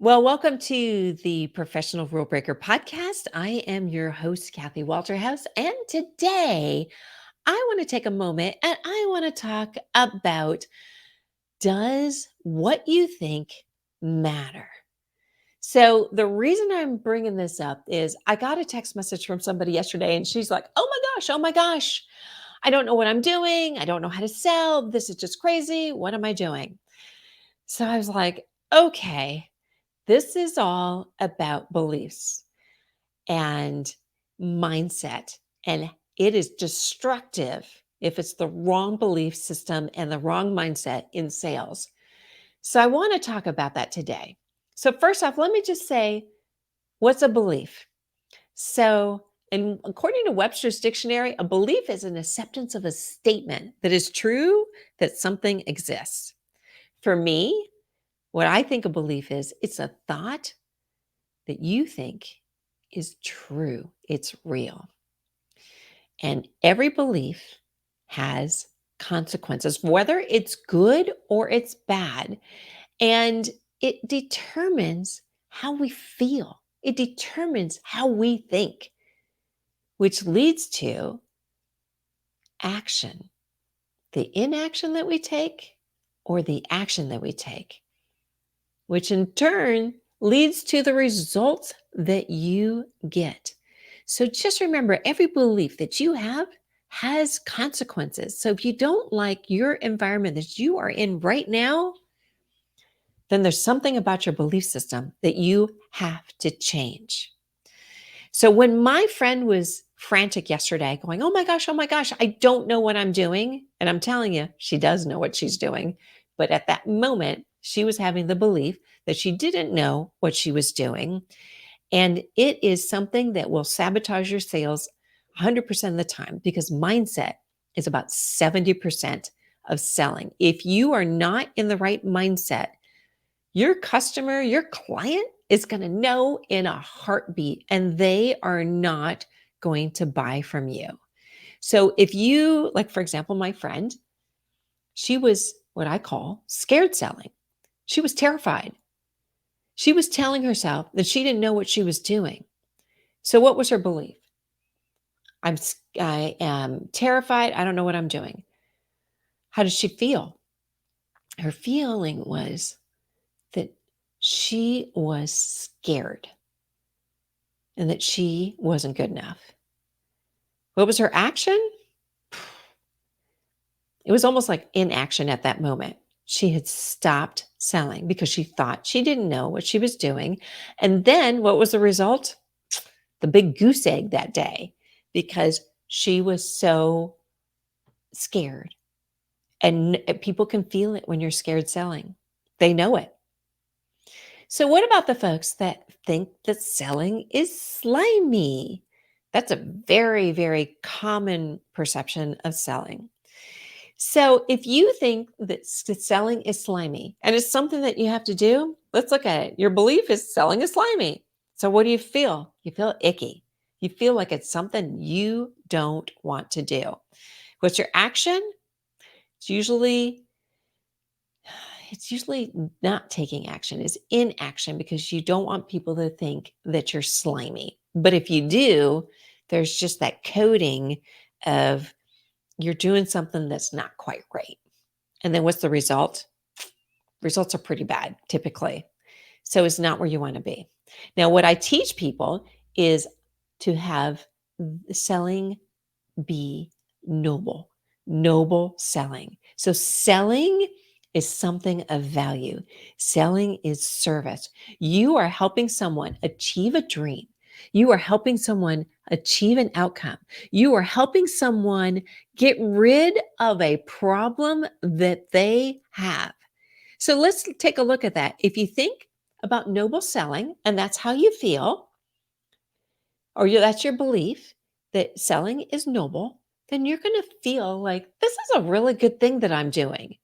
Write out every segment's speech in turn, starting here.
Well, welcome to the Professional Rule Breaker podcast. I am your host, Kathy Walterhouse. And today I want to take a moment and I want to talk about, does what you think matter? So, the reason I'm bringing this up is I got a text message from somebody yesterday and she's like, oh my gosh, I don't know what I'm doing. I don't know how to sell. This is just crazy. What am I doing? So, I was like, okay. This is all about beliefs and mindset, and it is destructive if it's the wrong belief system and the wrong mindset in sales. So, I want to talk about that today. So, first off, let me just say, what's a belief? So, and according to Webster's dictionary, a belief is an acceptance of a statement that is true that something exists. For me, what I think a belief is, it's a thought that you think is true, it's real. And every belief has consequences, whether it's good or it's bad. And it determines how we feel, it determines how we think, which leads to action, the inaction that we take or the action that we take, which in turn leads to the results that you get. So just remember, every belief that you have has consequences. So if you don't like your environment that you are in right now, then there's something about your belief system that you have to change. So when my friend was frantic yesterday, going, oh my gosh, I don't know what I'm doing. And I'm telling you, she does know what she's doing. But at that moment, she was having the belief that she didn't know what she was doing. And it is something that will sabotage your sales 100% of the time, because mindset is about 70% of selling. If you are not in the right mindset, your customer, your client is going to know in a heartbeat, and they are not going to buy from you. So if you, like, for example, my friend, she was what I call scared selling. She was terrified. She was telling herself that she didn't know what she was doing. So what was her belief? I am terrified. I don't know what I'm doing. How did she feel? Her feeling was that she was scared and that she wasn't good enough. What was her action? It was almost like inaction at that moment. She had stopped selling because she thought she didn't know what she was doing. And then what was the result? The big goose egg that day, because she was so scared. And people can feel it when you're scared selling. They know it. So, what about the folks that think that selling is slimy? That's a very, very common perception of selling. So, if you think that selling is slimy and it's something that you have to do, let's look at it. Your belief is selling is slimy. So, what do you feel? You feel icky. You feel like it's something you don't want to do. What's your action? It's usually it's usually not taking action, it's inaction, because you don't want people to think that you're slimy. But if you do, there's just that coding of you're doing something that's not quite right. And then what's the result? Results are pretty bad typically. So it's not where you want to be. Now, what I teach people is to have selling be noble selling. So selling is something of value. Selling is service. You are helping someone achieve a dream. You are helping someone achieve an outcome. You are helping someone get rid of a problem that they have. So let's take a look at that. If you think about noble selling and that's how you feel, or that's your belief that selling is noble, then you're going to feel like this is a really good thing that I'm doing.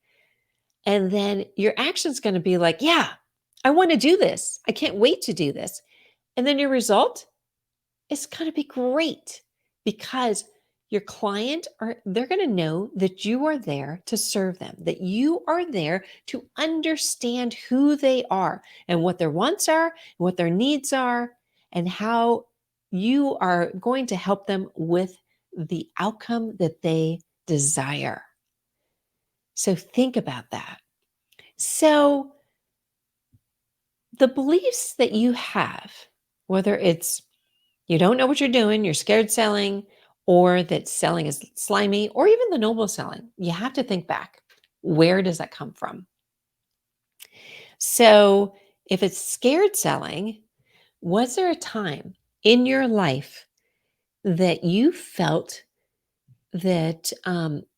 And then your action's going to be like, yeah, I want to do this. I can't wait to do this. And then your result is going to be great, because your client are they're going to know that you are there to serve them, that you are there to understand who they are and what their wants are, what their needs are, and how you are going to help them with the outcome that they desire. So think about that. So the beliefs that you have, whether it's you don't know what you're doing, you're scared selling, or that selling is slimy, or even the noble selling, you have to think back. Where does that come from? So, if it's scared selling, was there a time in your life that you felt that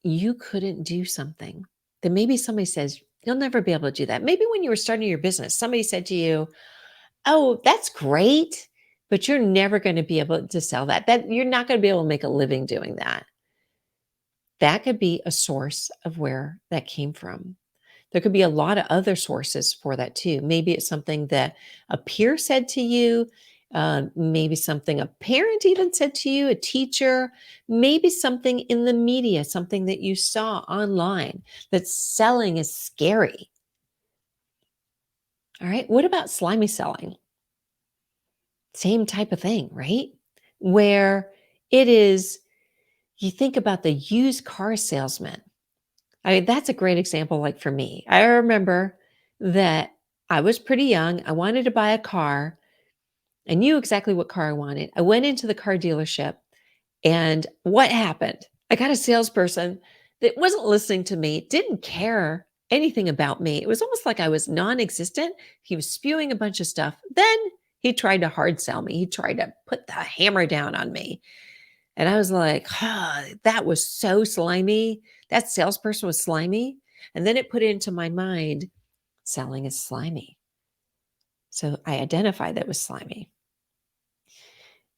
you couldn't do something? That maybe somebody says, you'll never be able to do that. Maybe when you were starting your business, somebody said to you, oh, that's great, but you're never going to be able to sell that. That you're not going to be able to make a living doing that. That could be a source of where that came from. There could be a lot of other sources for that too. Maybe it's something that a peer said to you, maybe something a parent even said to you, a teacher, maybe something in the media, something that you saw online that selling is scary. All right. What about slimy selling? Same type of thing, right? Where it is, you think about the used car salesman. I mean, that's a great example, like for me. I remember that I was pretty young. I wanted to buy a car. I knew exactly what car I wanted. I went into the car dealership, and what happened? I got a salesperson that wasn't listening to me, didn't care anything about me. It was almost like I was non existent. He was spewing a bunch of stuff. Then he tried to hard sell me, he tried to put the hammer down on me. And I was like, that was so slimy. That salesperson was slimy. And then it put into my mind, selling is slimy. So I identified that was slimy.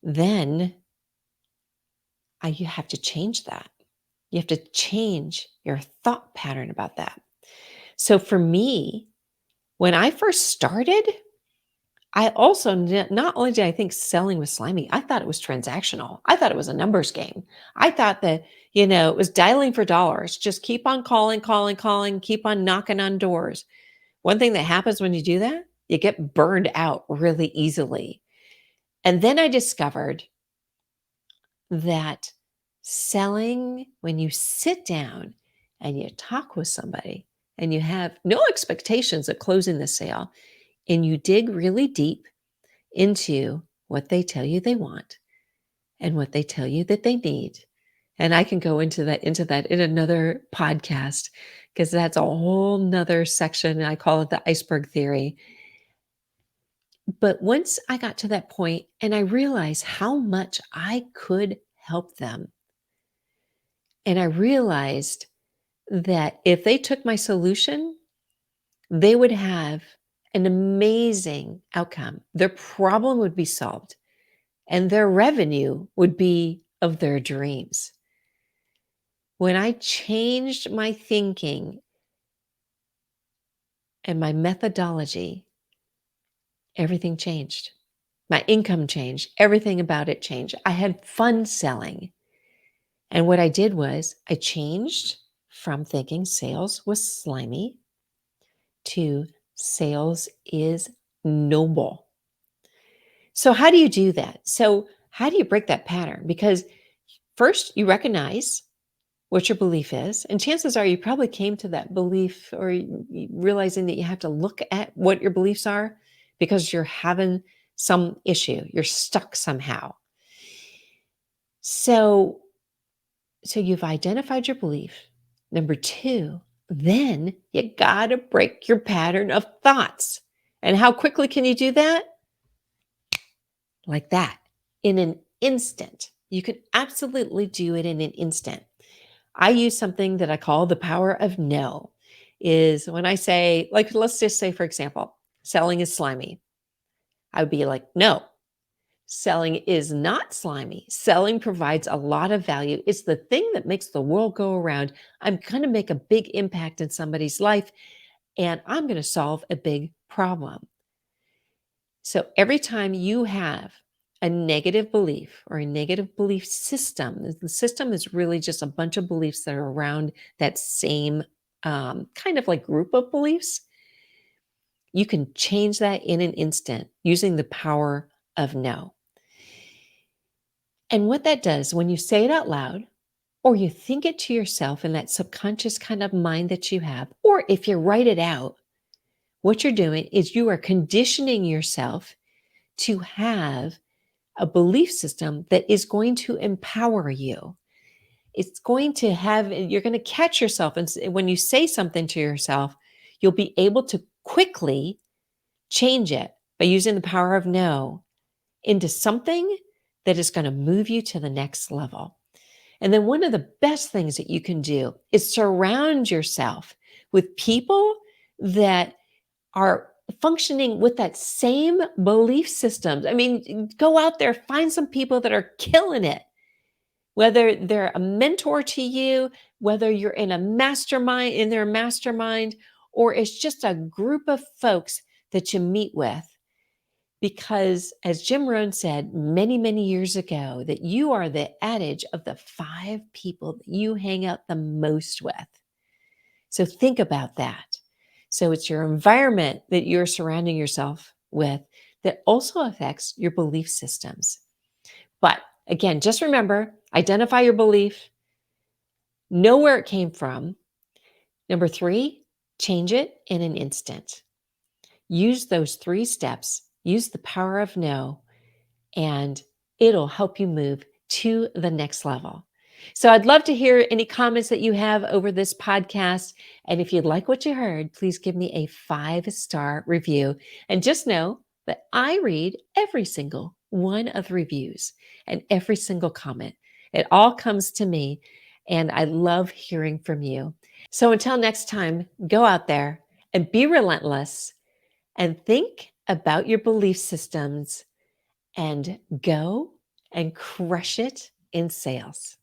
Then you have to change that. You have to change your thought pattern about that. So for me, when I first started, I also not only did I think selling was slimy, I thought it was transactional. I thought it was a numbers game. I thought that, it was dialing for dollars. Just keep on calling, calling, calling, keep on knocking on doors. One thing that happens when you do that, you get burned out really easily. And then I discovered that selling, when you sit down and you talk with somebody and you have no expectations of closing the sale and you dig really deep into what they tell you they want and what they tell you that they need. And I can go into that in another podcast because that's a whole nother section. I call it the iceberg theory. But once I got to that point and I realized how much I could help them, and I realized that if they took my solution, they would have an amazing outcome. Their problem would be solved and their revenue would be of their dreams. When I changed my thinking and my methodology, everything changed. My income changed. Everything about it changed. I had fun selling. And what I did was I changed from thinking sales was slimy to sales is noble. So, how do you do that? So, how do you break that pattern? Because first, you recognize what your belief is. And chances are you probably came to that belief or realizing that you have to look at what your beliefs are because you're having some issue, you're stuck somehow. So, you've identified your belief. Number two, then you got to break your pattern of thoughts. And how quickly can you do that? Like that, in an instant. You can absolutely do it in an instant. I use something that I call the power of no. Is when I say, like, let's just say, for example, selling is slimy. I would be like, no, selling is not slimy. Selling provides a lot of value. It's the thing that makes the world go around. I'm going to make a big impact in somebody's life and I'm going to solve a big problem. So every time you have a negative belief or a negative belief system, the system is really just a bunch of beliefs that are around that same kind of like group of beliefs, you can change that in an instant using the power of no. And what that does when you say it out loud, or you think it to yourself in that subconscious kind of mind that you have, or if you write it out, what you're doing is you are conditioning yourself to have a belief system that is going to empower you. It's going to have, you're going to catch yourself. And when you say something to yourself, you'll be able to quickly change it by using the power of no into something that is going to move you to the next level. And then one of the best things that you can do is surround yourself with people that are functioning with that same belief systems. I mean, go out there, find some people that are killing it, whether they're a mentor to you, whether you're in a mastermind, in their mastermind, or it's just a group of folks that you meet with. Because as Jim Rohn said many, many years ago, that you are the adage of the 5 people that you hang out the most with. So think about that. So it's your environment that you're surrounding yourself with that also affects your belief systems. But again, just remember, identify your belief, know where it came from. Number 3, change it in an instant. Use those 3 steps, use the power of no, and it'll help you move to the next level. So I'd love to hear any comments that you have over this podcast. And if you like what you heard, please give me a 5-star review. And just know that I read every single one of the reviews and every single comment. It all comes to me, and I love hearing from you. So until next time, go out there and be relentless and think about your belief systems and go and crush it in sales.